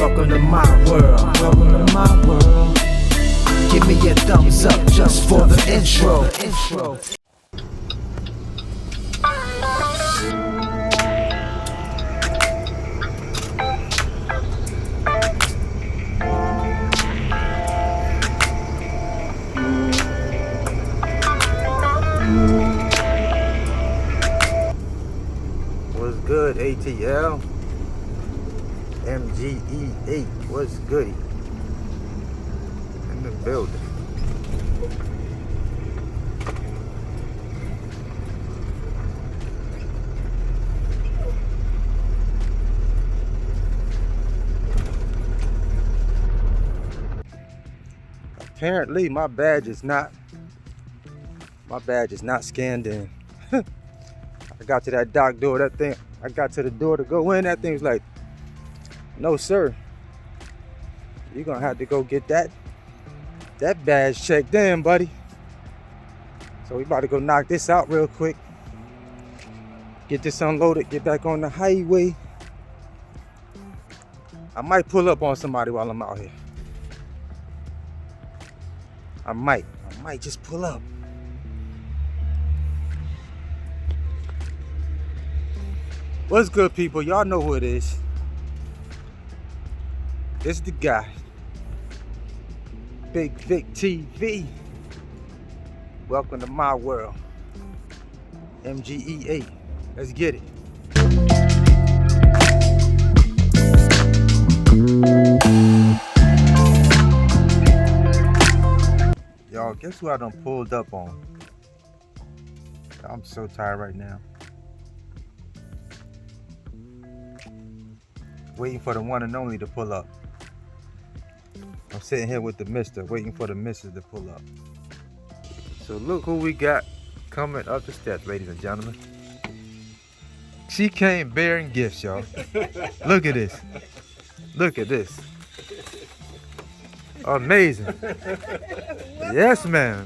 Welcome to my world. Welcome to my world. Give me a thumbs up just for the intro. What's good, ATL? MGE8, what's goody? In the building. Apparently my badge is not scanned in. I got to that dock door, I got to the door to go in, that thing was like, no sir, you're gonna have to go get that badge checked in, buddy. So we about to go knock this out real quick, get this unloaded, get back on the highway. I might pull up on somebody while I'm out here. I might just pull up. What's good, people? Y'all know who it is. It's the guy, Bigg Vic TV. Welcome to my world. MGE8. Let's get it. Y'all, guess who I done pulled up on? I'm so tired right now. Waiting for the one and only to pull up. I'm sitting here with the mister, waiting for the missus to pull up. So look who we got coming up the steps, ladies and gentlemen. She came bearing gifts, y'all. Look at this. Look at this. Amazing. Yes, ma'am.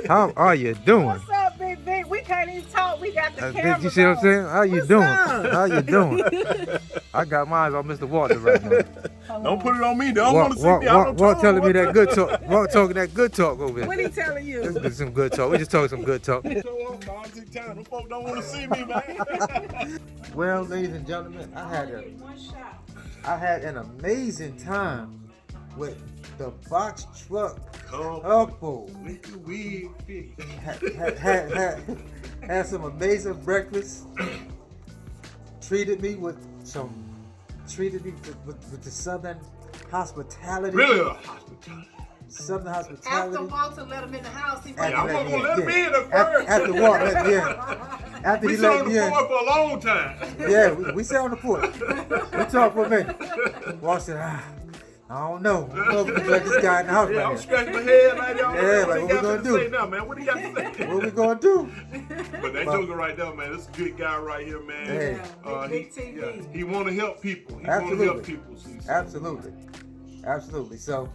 How are you doing? What's up, Big Vic? We can't even talk. We got the camera. You see what I'm saying? How you doing? Up? How you doing? I got mine on Mr. Walter right now. Don't put it on me. They don't want to see me. Walt telling me that good talk. Walt talking that good talk over What here. he telling you? This is some good talk. We just talking some good talk. Them folks don't want to see me, man. Well, ladies and gentlemen, I had an amazing time with the box truck couple. Had some amazing breakfast. Treated me with the southern hospitality. Really? Hospitality. Southern hospitality. After Walter let him in the house, he I'm gonna let me in at first. After Walter, yeah. After We he sat let on me the in. floor for a long time. Yeah, we sat on the porch. We talked for a minute. Walter said, I don't know. I don't know if we can let this guy in the house Yeah, I'm right here. scratching my head like y'all. Yeah, like, what we gonna do? Say now, man? What do you got to say? What we gonna do? But that joker right there, man, this is a good guy right here, man. Hey. Big TV. He want to help people. He want to Absolutely. help people. See, so. Absolutely. So,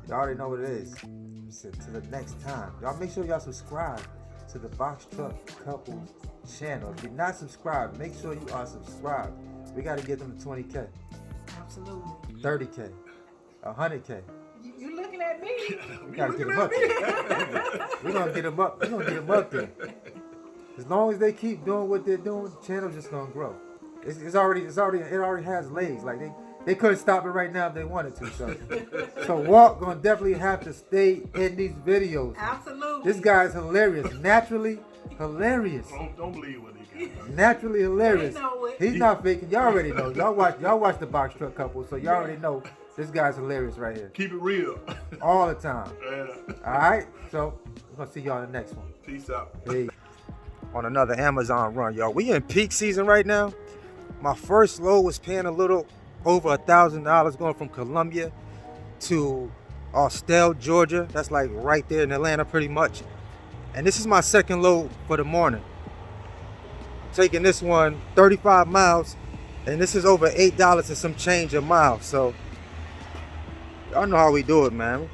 y'all already know what it is. So, to the next time, y'all make sure y'all subscribe to the Box Truck Couples channel. If you're not subscribed, make sure you are subscribed. We got to get them to 20K, Absolutely. 30K, 100K. You looking at me? We gotta get them up there. We're gonna get them up. We're gonna get them up there. As long as they keep doing what they're doing, the channel's just gonna grow. It already has legs. Like they couldn't stop it right now if they wanted to. So Walt gonna definitely have to stay in these videos. Absolutely. This guy's hilarious. Naturally hilarious. Don't believe what he got. Naturally hilarious. They know it. He's not faking. Y'all already know. Y'all watch the Box Truck Couple, so y'all already know this guy's hilarious right here. Keep it real. All the time. Yeah. Alright? So we're gonna see y'all in the next one. Peace out. Hey. On another Amazon run, y'all. We in peak season right now. My first load was paying a little over $1,000 going from Columbia to Austell, Georgia. That's like right there in Atlanta pretty much. And this is my second load for the morning. Taking this one 35 miles, and this is over $8 and some change a mile. So y'all know how we do it, man.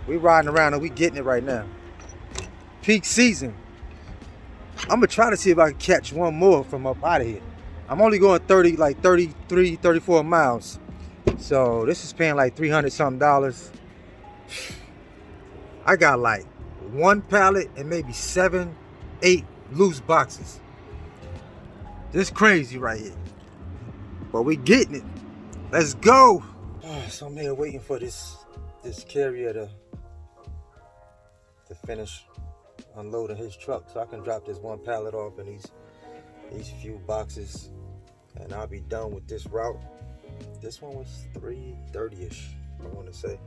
We riding around and we getting it right now. Peak season. I'm gonna try to see if I can catch one more from up out of here. I'm only going 33, 34 miles. So this is paying like $300 something. I got like one pallet and maybe 7, 8 loose boxes. This crazy right here. But we getting it. Let's go. So I'm here waiting for this carrier to finish unloading his truck so I can drop this one pallet off in these few boxes, and I'll be done with this route. This one was 3:30ish, I want to say.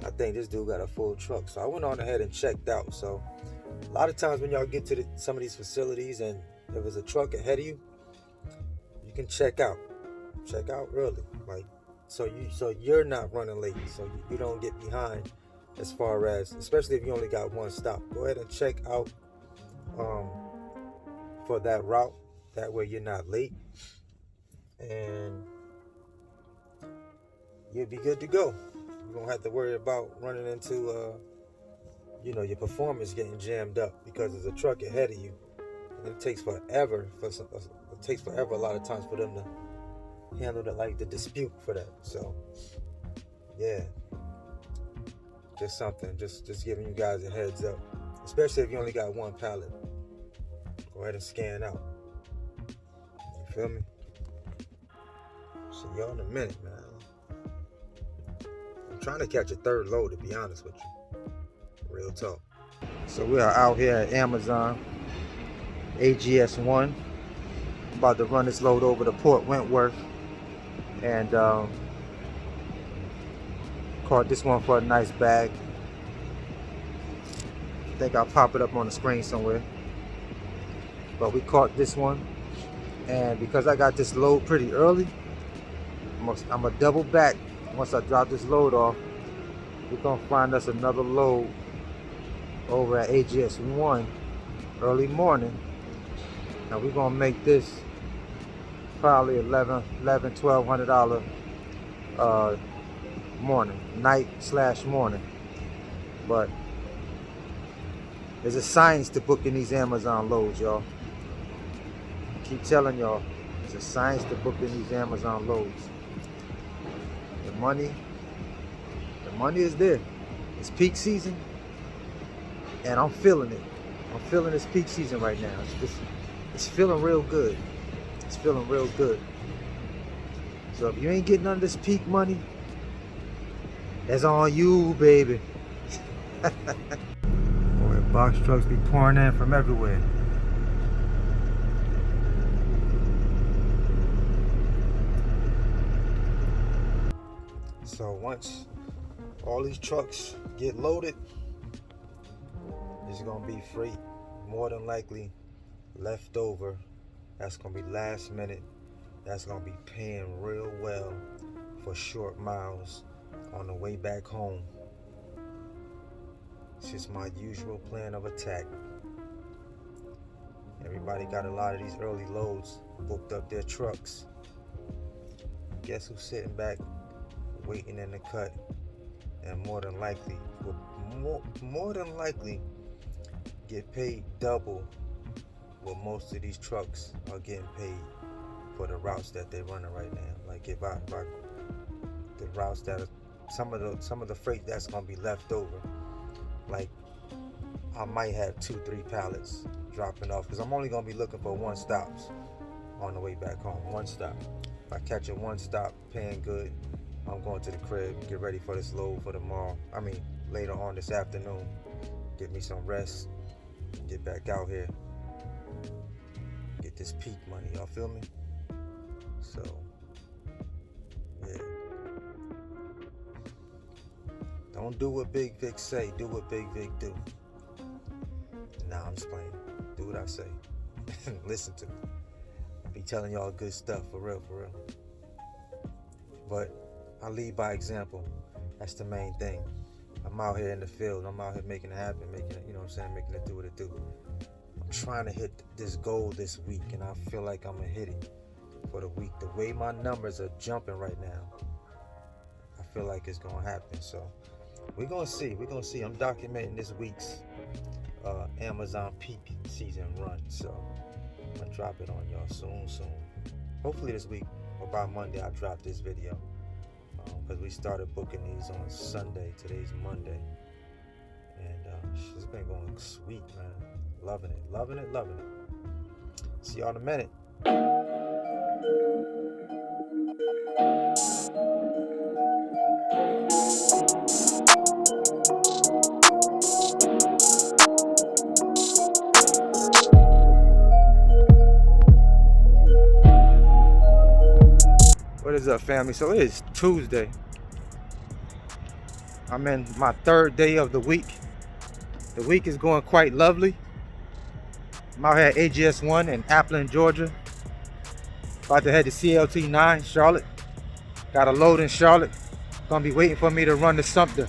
I think this dude got a full truck, so I went on ahead and checked out. So a lot of times when y'all get to some of these facilities and if there's a truck ahead of you, you can check out early, like so you're not running late, so you don't get behind. As far as, especially if you only got one stop, go ahead and check out for that route. That way you're not late, and you'll be good to go. You don't have to worry about running into, your performance getting jammed up because there's a truck ahead of you, and it takes forever. It takes forever a lot of times for them to handle the dispute for that. So, yeah. Just something, just giving you guys a heads up, especially if you only got one pallet. Go ahead and scan out. You feel me? See y'all in a minute, man. I'm trying to catch a third load, to be honest with you. Real talk. So we are out here at Amazon, AGS1. About to run this load over to Port Wentworth, and caught this one for a nice bag. I think I'll pop it up on the screen somewhere. But we caught this one, and because I got this load pretty early, I'm gonna double back. Once I drop this load off, we're gonna find us another load over at AGS1 early morning. Now we're gonna make this probably $1,200 night/morning. But there's a science to booking these Amazon loads, y'all. Keep telling y'all, there's a science to booking these Amazon loads. The money is there. It's peak season, and I'm feeling it. I'm feeling this peak season right now. It's feeling real good. It's feeling real good. So if you ain't getting none of this peak money, that's on you, baby. Boy, box trucks be pouring in from everywhere. So once all these trucks get loaded, it's gonna be freight, more than likely left over. That's gonna be last minute. That's gonna be paying real well for short miles on the way back home. It's just my usual plan of attack. Everybody got a lot of these early loads booked up their trucks. Guess who's sitting back waiting in the cut, and more than likely get paid double what most of these trucks are getting paid for the routes that they're running right now. Like if I the routes that are some of the freight that's gonna be left over, like I might have 2-3 pallets dropping off, because I'm only gonna be looking for one stops on the way back home. One stop. If I catch a one stop paying good, I'm going to the crib, get ready for this load for tomorrow. I mean, later on this afternoon. Get me some rest, get back out here, get this peak money, y'all feel me? So, yeah. Don't do what Bigg Vic say, do what Bigg Vic do. Nah, I'm just playing. Do what I say. Listen to me. I be telling y'all good stuff, for real. But I lead by example. That's the main thing. I'm out here in the field. I'm out here making it happen, making it, making it do what it do. I'm trying to hit this goal this week, and I feel like I'm gonna hit it for the week. The way my numbers are jumping right now, I feel like it's gonna happen. So we're gonna see. I'm documenting this week's Amazon peak season run. So I'm gonna drop it on y'all soon. Hopefully this week or by Monday I'll drop this video. because we started booking these on Sunday. Today's Monday. And it's been going sweet, man. Loving it, loving it, loving it. See y'all in a minute. What is up, family? So it is Tuesday. I'm in my third day of the week. The week is going quite lovely. I'm out here at AGS1 in Appleton, Georgia. About to head to CLT9, Charlotte. Got a load in Charlotte. Gonna be waiting for me to run to Sumter.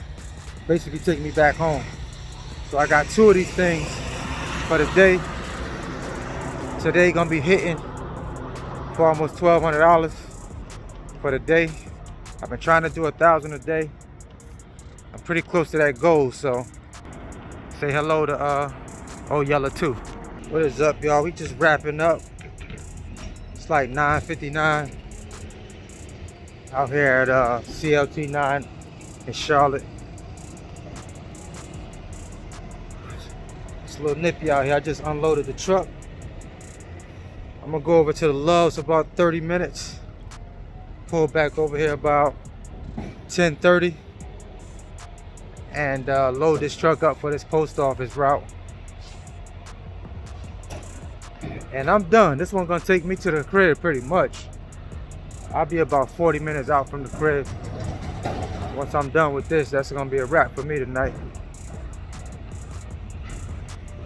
Basically taking me back home. So I got 2 of these things for the day. Today gonna be hitting for almost $1,200 for the day. I've been trying to do 1,000 a day. I'm pretty close to that goal, so say hello to old Yella too. What is up, y'all? We just wrapping up. It's like 9:59 out here at CLT9 in Charlotte. It's a little nippy out here. I just unloaded the truck. I'm gonna go over to the Love's about 30 minutes. Pull back over here about 10:30 and load this truck up for this post office route. And I'm done. This one's gonna take me to the crib pretty much. I'll be about 40 minutes out from the crib. Once I'm done with this, that's gonna be a wrap for me tonight.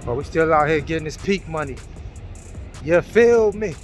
But we still out here getting this peak money. You feel me?